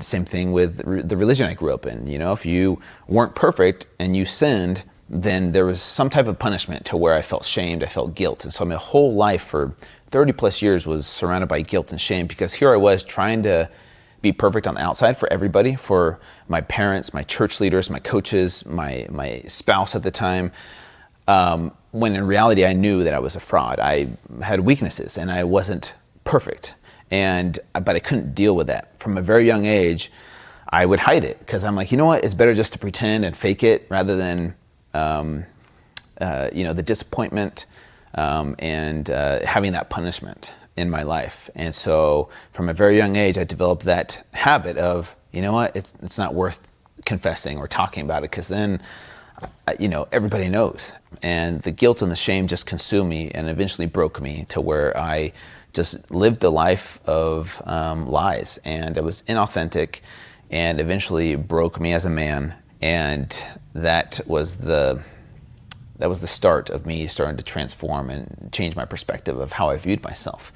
Same thing with the religion I grew up in. You know, if you weren't perfect and you sinned, then there was some type of punishment to where I felt shamed, I felt guilt. And so my whole life for 30 plus years was surrounded by guilt and shame, because here I was trying to be perfect on the outside for everybody, for my parents, my church leaders, my coaches, my spouse at the time, when in reality I knew that I was a fraud. I had weaknesses and I wasn't perfect, but I couldn't deal with that. From a very young age, I would hide it, because I'm like, you know what, it's better just to pretend and fake it rather than the disappointment and having that punishment in my life. And so from a very young age, I developed that habit of, you know what, it's not worth confessing or talking about it, because then, everybody knows. And the guilt and the shame just consumed me and eventually broke me to where I just lived a life of lies, and it was inauthentic, and eventually broke me as a man. And that was the start of me starting to transform and change my perspective of how I viewed myself.